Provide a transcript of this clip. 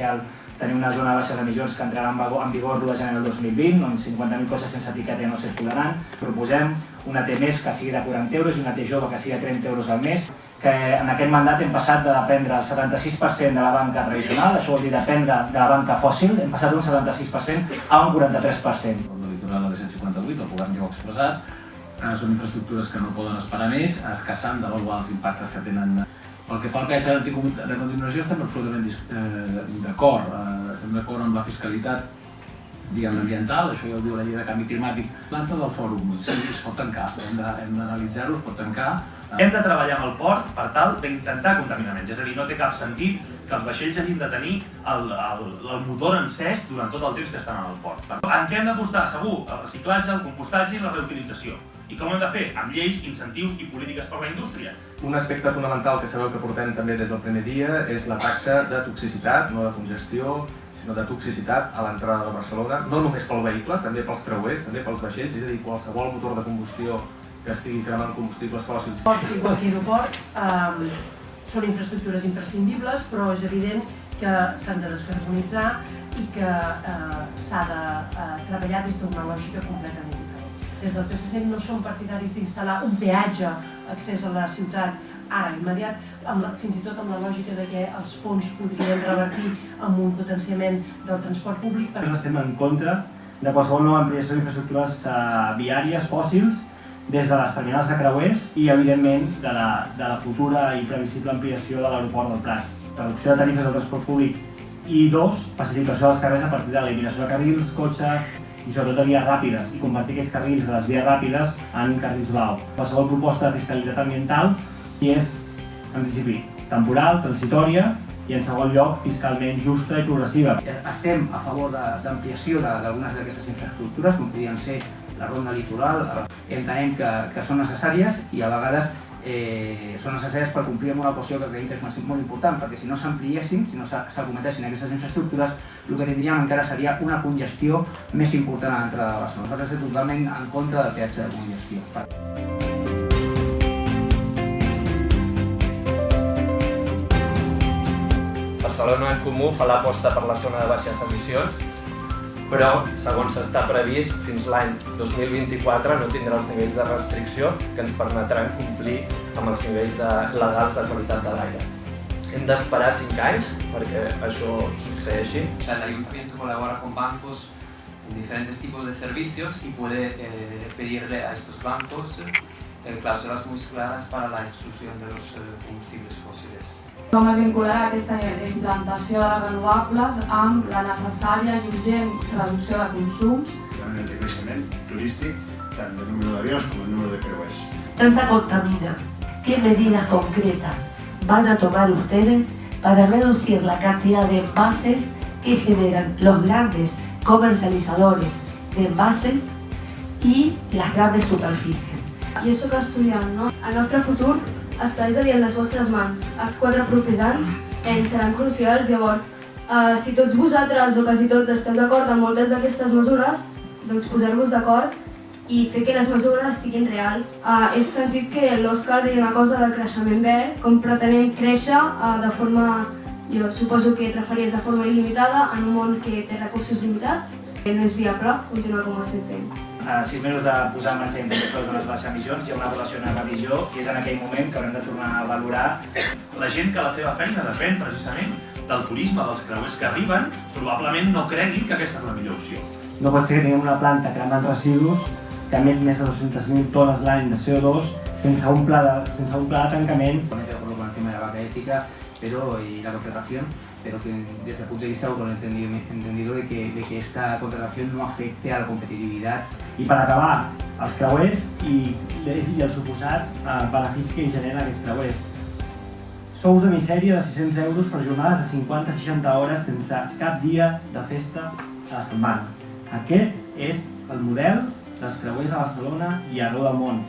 inicial tenir una zona de baixes emissions que entrarà en vigor l'1 de gener del 2020, on 50.000 cotxes sense etiqueta ja no circularan. Proposem una T més que sigui de 40 euros i una T jove que sigui de 30 euros al mes, que en aquest mandat hem passat de dependre el 76% de la banca tradicional, això vol dir dependre de la banca fòssil, hem passat d'un 76% a un 43%. El litoral de 158, el govern ja ho ha expressat, són infraestructures que no poden esperar més, que s'han d'avaluar els impactes que tenen. Pel que fa al peatge de continuació estem absolutament d'acord. Estem d'acord amb la fiscalitat ambiental, això ja ho diu la llei de canvi climàtic. Planta del fòrum, sí, es pot tancar, hem d'analitzar-ho, es pot tancar. Hem de treballar amb el port per tal d'intentar contaminar menys, és a dir, no té cap sentit que els vaixells hagin de tenir el motor encès durant tot el temps que estan al port. En què hem d'apostar? Segur, el reciclatge, el compostatge i la reutilització. I com ho hem de fer? Amb lleis, incentius i polítiques per a la indústria. Un aspecte fonamental que sabeu que portem també des del primer dia és la taxa de toxicitat, no de congestió, sinó de toxicitat a l'entrada de Barcelona, no només pel vehicle, també pels creuers, també pels vaixells, és a dir, qualsevol motor de combustió que estigui cremant combustibles fòssils. Igual que aeroport, són infraestructures imprescindibles, però és evident que s'han de descarbonitzar i que s'ha de treballar des d'una lògica completament diferent. Des del PSC no som partidaris d'instal·lar un peatge accés a la ciutat ara immediat, fins i tot amb la lògica de que els fons podrien revertir amb un potenciament del transport públic. Estem en contra de qualsevol nova ampliació d'infraestructures viàries fòssils des de les terminals de creuers i, evidentment, de la futura i previsible ampliació de l'aeroport del Prat. Reducció de tarifes del transport públic i, pacificació de les carrers a partir de l'eliminació de carrils, cotxe i sobretot de vies ràpides i convertir aquests carrils de les vies ràpides en carrils blau. Qualsevol proposta de fiscalitat ambiental és, en principi, temporal, transitòria i, en segon lloc, fiscalment justa i progressiva. Estem a favor d'ampliació d'algunes d'aquestes infraestructures, com podrien ser la ronda litoral. Entenem que són necessàries i a vegades són necessàries per complir amb una qüestió que creiem que és molt important, perquè si no s'ampliessin, si no s'acometessin aquestes infraestructures, el que tindríem encara seria una congestió més important a l'entrada de Barcelona. Nosaltres estem totalment en contra del peatge de congestió. Barcelona en Comú fa l'aposta per la zona de baixes emissions, però, segons està previst, fins l'any 2024 no tindrà els nivells de restricció que ens permetran complir amb els nivells legals de qualitat de l'aire. Hem d'esperar 5 anys perquè això succeeixi. El Ayuntamiento colabora con bancos en diferentes tipos de servicios y puede pedirle a estos bancos cláusulas muy claras para la exclusión de los combustibles fósiles. Com es vincularà aquesta implantació de les renovables amb la necessària i urgent reducció de consums? En el decrecimiento turístico, tanto el número de aviones como el número de creuers. Se contamina. ¿Qué medidas concretas van a tomar ustedes para reducir la cantidad de envases que generan los grandes comercializadores de envases y las grandes superficies? Jo soc estudiant, no? El nostre futur està, és a dir, en les vostres mans. Els 4 propers anys seran crucials, llavors, si tots vosaltres o quasi tots esteu d'acord amb moltes d'aquestes mesures, doncs posar-vos d'acord i fer que les mesures siguin reals. He sentit que l'Òscar deia una cosa del creixement verd, com pretenem créixer de forma, jo suposo que et referies de forma il·limitada en un món que té recursos limitats. No és viable continuar com ho estem fent. A 6 mesos de posar en marxa l'implantació de zones de baixes emissions hi ha una avaluació i una revisió i és en aquell moment que haurem de tornar a valorar. La gent que la seva feina depèn precisament del turisme, dels creuers que arriben, probablement no creguin que aquesta és la millor opció. No pot ser que tinguem una planta cremant residus que emet més de 200.000 tones l'any de CO2 sense un pla de tancament. Con el tema de la vaca ética y la contratación, pero que desde el punto de vista con el entendido de que esta contratación no afecte a la competitividad. I per acabar, els creuers i el suposat benefici que generen aquests creuers. Sous de misèria de 600 euros per jornades de 50-60 hores sense cap dia de festa a la setmana. Aquest és el model dels creuers a Barcelona i arreu del món.